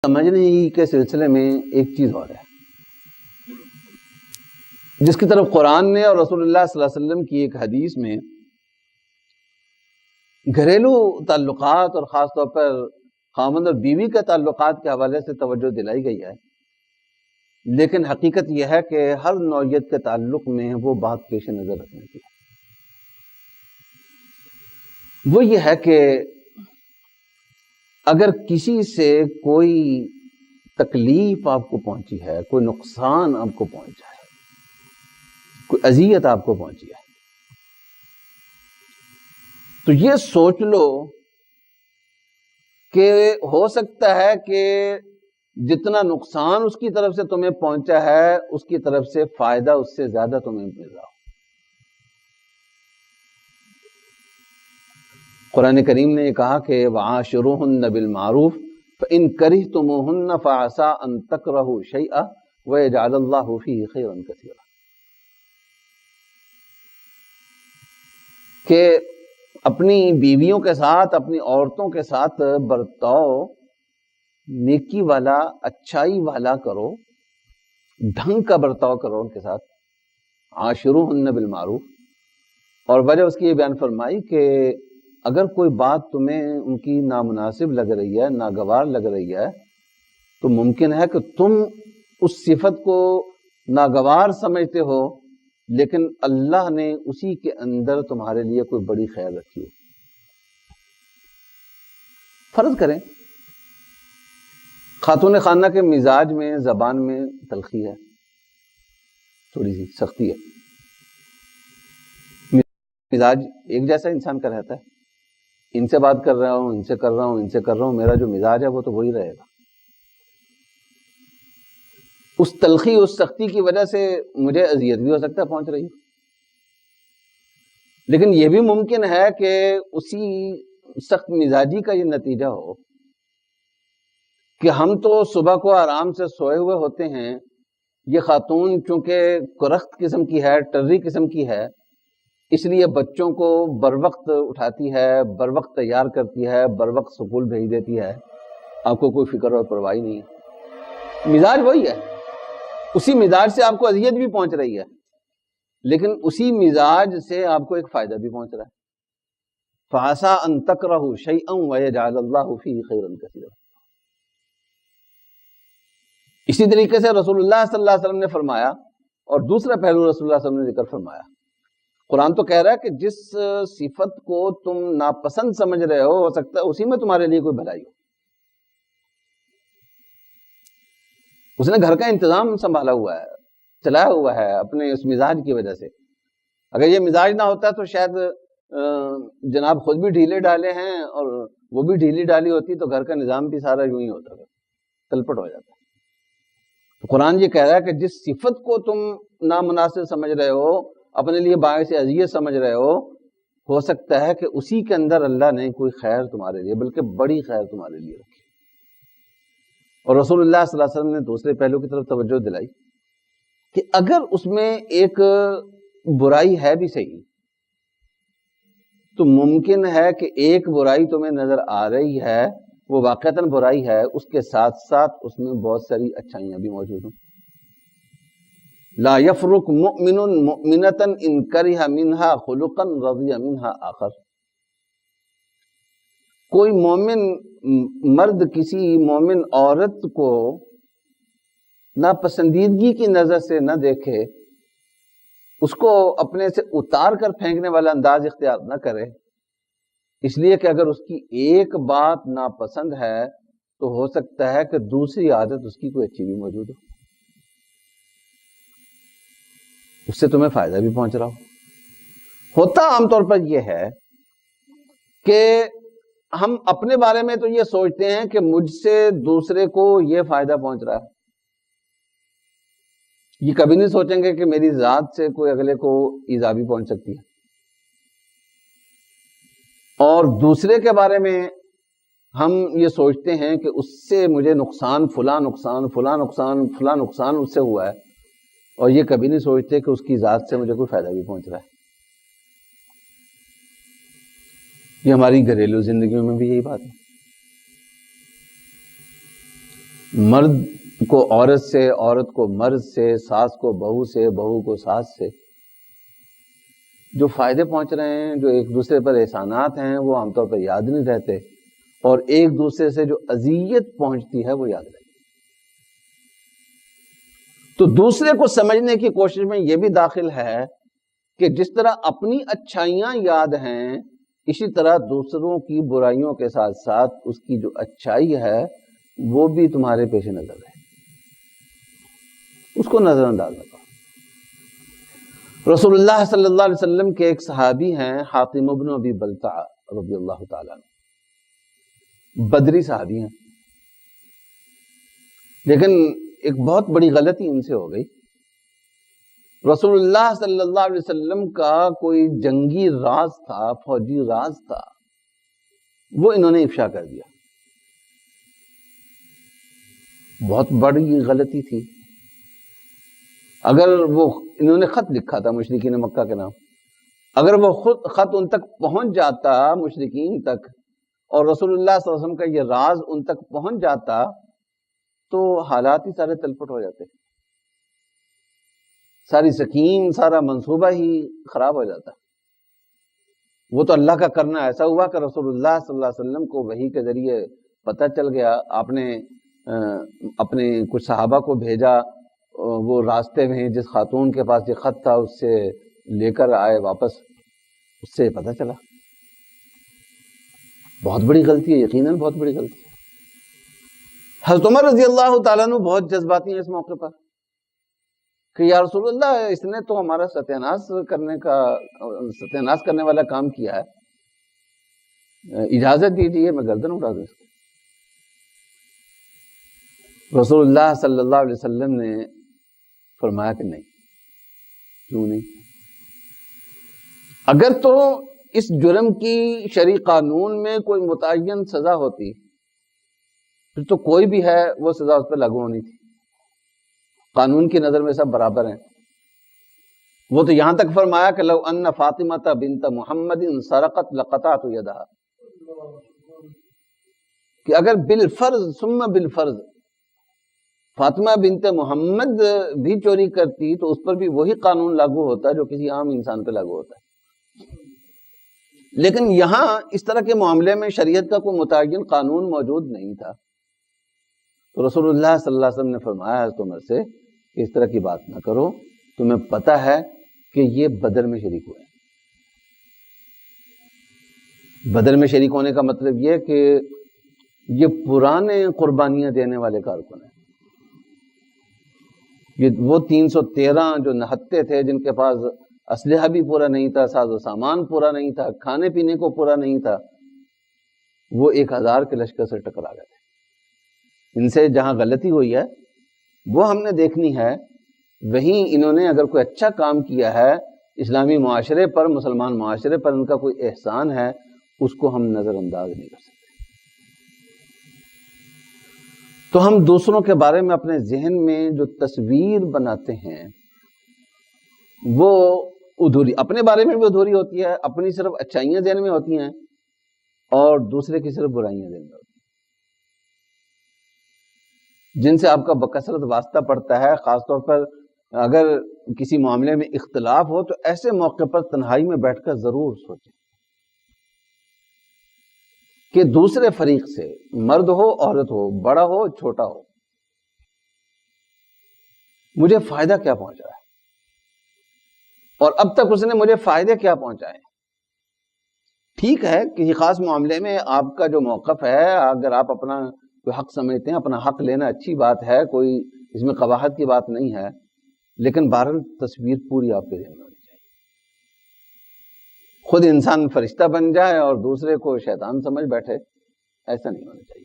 سمجھنے کے سلسلے میں ایک چیز اور ہے جس کی طرف قرآن نے اور رسول اللہ صلی اللہ علیہ وسلم کی ایک حدیث میں گھریلو تعلقات اور خاص طور پر خاوند اور بیوی کے تعلقات کے حوالے سے توجہ دلائی گئی ہے، لیکن حقیقت یہ ہے کہ ہر نوعیت کے تعلق میں وہ بات پیش نظر رکھنے کی ہے، وہ یہ ہے کہ اگر کسی سے کوئی تکلیف آپ کو پہنچی ہے، کوئی نقصان آپ کو پہنچا ہے، کوئی اذیت آپ کو پہنچی ہے، تو یہ سوچ لو کہ ہو سکتا ہے کہ جتنا نقصان اس کی طرف سے تمہیں پہنچا ہے اس کی طرف سے فائدہ اس سے زیادہ تمہیں مل رہا ہو۔ قرآن کریم نے یہ کہا کہ وَعَاشِرُوهُنَّ بِالْمَعْرُوفِ فَإِن كَرِهْتُمُوهُنَّ فَعَسَىٰ أَن تَكْرَهُوا شَيْئًا وَيَجْعَلَ اللَّهُ فِيهِ خَيْرًا كَثِيرًا، کہ اپنی بیویوں کے ساتھ، اپنی عورتوں کے ساتھ برتاؤ نیکی والا، اچھائی والا کرو، ڈھنگ کا برتاؤ کرو ان کے ساتھ، عاشروہن بالمعروف۔ اور وجہ اس کی یہ بیان فرمائی کہ اگر کوئی بات تمہیں ان کی نامناسب لگ رہی ہے، ناگوار لگ رہی ہے، تو ممکن ہے کہ تم اس صفت کو ناگوار سمجھتے ہو، لیکن اللہ نے اسی کے اندر تمہارے لیے کوئی بڑی خیر رکھی ہو۔ فرض کریں خاتون خانہ کے مزاج میں، زبان میں تلخی ہے، تھوڑی سی سختی ہے، مزاج ایک جیسا انسان کا رہتا ہے، ان سے بات کر رہا ہوں، ان سے کر رہا ہوں، ان سے کر رہا ہوں، میرا جو مزاج ہے وہ تو وہی رہے گا۔ اس تلخی، اس سختی کی وجہ سے مجھے اذیت بھی ہو سکتا ہے پہنچ رہی، لیکن یہ بھی ممکن ہے کہ اسی سخت مزاجی کا یہ نتیجہ ہو کہ ہم تو صبح کو آرام سے سوئے ہوئے ہوتے ہیں، یہ خاتون چونکہ کرخت قسم کی ہے، ٹری قسم کی ہے، اس لیے بچوں کو بر وقت اٹھاتی ہے، بر وقت تیار کرتی ہے، بر وقت سکول بھیج دیتی ہے، آپ کو کوئی فکر اور پرواہ نہیں ہے، مزاج وہی ہے، اسی مزاج سے آپ کو اذیت بھی پہنچ رہی ہے، لیکن اسی مزاج سے آپ کو ایک فائدہ بھی پہنچ رہا ہے۔ فَعَسَىٰ أَن تَكْرَهُوا شَيْئًا وَيَجْعَلَ اللَّهُ فِيهِ خَيْرًا كَثِيرًا۔ اسی طریقے سے رسول اللہ صلی اللہ علیہ وسلم نے فرمایا، اور دوسرا پہلو رسول اللہ صلی اللہ علیہ وسلم نے ذکر فرمایا، قرآن تو کہہ رہا ہے کہ جس صفت کو تم ناپسند سمجھ رہے ہو سکتا ہے اسی میں تمہارے لیے کوئی بھلائی ہو۔ اس نے گھر کا انتظام سنبھالا ہوا ہے، چلایا ہوا ہے اپنے اس مزاج کی وجہ سے۔ اگر یہ مزاج نہ ہوتا تو شاید جناب خود بھی ڈھیلے ڈالے ہیں اور وہ بھی ڈھیلی ڈالی ہوتی تو گھر کا نظام بھی سارا یوں ہی ہوتا تھا، تلپٹ ہو جاتا۔ تو قرآن یہ کہہ رہا ہے کہ جس صفت کو تم نامناسب سمجھ رہے ہو، اپنے لیے باعث اذیت سمجھ رہے ہو سکتا ہے کہ اسی کے اندر اللہ نے کوئی خیر تمہارے لیے، بلکہ بڑی خیر تمہارے لیے رکھی۔ اور رسول اللہ صلی اللہ علیہ وسلم نے دوسرے پہلو کی طرف توجہ دلائی کہ اگر اس میں ایک برائی ہے بھی صحیح، تو ممکن ہے کہ ایک برائی تمہیں نظر آ رہی ہے، وہ واقعتاً برائی ہے، اس کے ساتھ ساتھ اس میں بہت ساری اچھائیاں بھی موجود ہوں۔ لا یفرق مؤمن مؤمنۃ ان کرہ منہا خلقا رضی منہا آخر۔ کوئی مومن مرد کسی مومن عورت کو ناپسندیدگی کی نظر سے نہ دیکھے، اس کو اپنے سے اتار کر پھینکنے والا انداز اختیار نہ کرے، اس لیے کہ اگر اس کی ایک بات ناپسند ہے تو ہو سکتا ہے کہ دوسری عادت اس کی کوئی اچھی بھی موجود ہو، اس سے تمہیں فائدہ بھی پہنچ رہا ہو۔ ہوتا عام طور پر یہ ہے کہ ہم اپنے بارے میں تو یہ سوچتے ہیں کہ مجھ سے دوسرے کو یہ فائدہ پہنچ رہا ہے، یہ کبھی نہیں سوچیں گے کہ میری ذات سے کوئی اگلے کو ایذا بھی پہنچ سکتی ہے، اور دوسرے کے بارے میں ہم یہ سوچتے ہیں کہ اس سے مجھے نقصان، فلاں نقصان، فلاں نقصان، فلاں نقصان اس سے ہوا ہے، اور یہ کبھی نہیں سوچتے کہ اس کی ذات سے مجھے کوئی فائدہ بھی پہنچ رہا ہے۔ یہ ہماری گھریلو زندگیوں میں بھی یہی بات ہے۔ مرد کو عورت سے، عورت کو مرد سے، ساس کو بہو سے، بہو کو ساس سے جو فائدے پہنچ رہے ہیں، جو ایک دوسرے پر احسانات ہیں، وہ عام طور پر یاد نہیں رہتے، اور ایک دوسرے سے جو اذیت پہنچتی ہے وہ یاد رہتی۔ تو دوسرے کو سمجھنے کی کوشش میں یہ بھی داخل ہے کہ جس طرح اپنی اچھائیاں یاد ہیں، اسی طرح دوسروں کی برائیوں کے ساتھ ساتھ اس کی جو اچھائی ہے وہ بھی تمہارے پیش نظر ہے، اس کو نظر انداز نہ کرو۔ رسول اللہ صلی اللہ علیہ وسلم کے ایک صحابی ہیں حاتم ابن ابی بلتع رضی اللہ تعالیٰ عنہ، بدری صحابی ہیں، لیکن ایک بہت بڑی غلطی ان سے ہو گئی۔ رسول اللہ صلی اللہ علیہ وسلم کا کوئی جنگی راز تھا، فوجی راز تھا، وہ انہوں نے افشا کر دیا۔ بہت بڑی غلطی تھی۔ اگر وہ انہوں نے خط لکھا تھا مشرکین مکہ کے نام، اگر وہ خود خط ان تک پہنچ جاتا مشرکین تک، اور رسول اللہ صلی اللہ علیہ وسلم کا یہ راز ان تک پہنچ جاتا، تو حالات ہی سارے تلپٹ ہو جاتے، ساری سکیم، سارا منصوبہ ہی خراب ہو جاتا۔ وہ تو اللہ کا کرنا ایسا ہوا کہ رسول اللہ صلی اللہ علیہ وسلم کو وحی کے ذریعے پتہ چل گیا، آپ نے اپنے کچھ صحابہ کو بھیجا، وہ راستے میں جس خاتون کے پاس یہ خط تھا اس سے لے کر آئے واپس، اس سے پتہ چلا۔ بہت بڑی غلطی ہے، یقیناً بہت بڑی غلطی ہے۔ حضرت عمر رضی اللہ تعالیٰ عنہ بہت جذباتی ہیں اس موقع پر کہ یا رسول اللہ، اس نے تو ہمارا ستیاناش کرنے والا کام کیا ہے، اجازت دیجیے میں گردن اڑا دوں اس کی۔ رسول اللہ صلی اللہ علیہ وسلم نے فرمایا کہ نہیں، کیوں نہیں؟ اگر تو اس جرم کی شرعی قانون میں کوئی متعین سزا ہوتی پھر تو کوئی بھی ہے وہ سزا اس پہ لاگو ہونی تھی، قانون کی نظر میں سب برابر ہیں۔ وہ تو یہاں تک فرمایا کہ لو ان فاطمہ بنت محمد سرقت لقطعت یدہا، کہ اگر بالفرض ثم بالفرض فاطمہ بنت محمد بھی چوری کرتی تو اس پر بھی وہی قانون لاگو ہوتا جو کسی عام انسان پہ لاگو ہوتا ہے۔ لیکن یہاں اس طرح کے معاملے میں شریعت کا کوئی متعین قانون موجود نہیں تھا، تو رسول اللہ صلی اللہ علیہ وسلم نے فرمایا حضرت عمر سے کہ اس طرح کی بات نہ کرو، تمہیں پتہ ہے کہ یہ بدر میں شریک ہوئے۔ بدر میں شریک ہونے کا مطلب یہ کہ یہ پرانے قربانیاں دینے والے کارکن ہیں، یہ وہ 313 جو نہتے تھے جن کے پاس اسلحہ بھی پورا نہیں تھا، ساز و سامان پورا نہیں تھا، کھانے پینے کو پورا نہیں تھا، وہ 1000 کے لشکر سے ٹکرا گئے تھے۔ ان سے جہاں غلطی ہوئی ہے وہ ہم نے دیکھنی ہے، وہیں انہوں نے اگر کوئی اچھا کام کیا ہے، اسلامی معاشرے پر، مسلمان معاشرے پر ان کا کوئی احسان ہے، اس کو ہم نظر انداز نہیں کر سکتے۔ تو ہم دوسروں کے بارے میں اپنے ذہن میں جو تصویر بناتے ہیں وہ ادھوری، اپنے بارے میں بھی ادھوری ہوتی ہے، اپنی صرف اچھائیاں ذہن میں ہوتی ہیں اور دوسرے کی صرف برائیاں ذہن میں ہوتی ہیں، جن سے آپ کا بکثرت واسطہ پڑتا ہے۔ خاص طور پر اگر کسی معاملے میں اختلاف ہو تو ایسے موقع پر تنہائی میں بیٹھ کر ضرور سوچیں کہ دوسرے فریق سے، مرد ہو عورت ہو، بڑا ہو چھوٹا ہو، مجھے فائدہ کیا پہنچا ہے، اور اب تک اس نے مجھے فائدے کیا پہنچائے۔ ٹھیک ہے کسی خاص معاملے میں آپ کا جو موقف ہے، اگر آپ اپنا کوئی حق سمجھتے ہیں، اپنا حق لینا اچھی بات ہے، کوئی اس میں قباحت کی بات نہیں ہے، لیکن بہرحال تصویر پوری آپ کے ذہن میں ہونی چاہیے۔ خود انسان فرشتہ بن جائے اور دوسرے کو شیطان سمجھ بیٹھے، ایسا نہیں ہونا چاہیے۔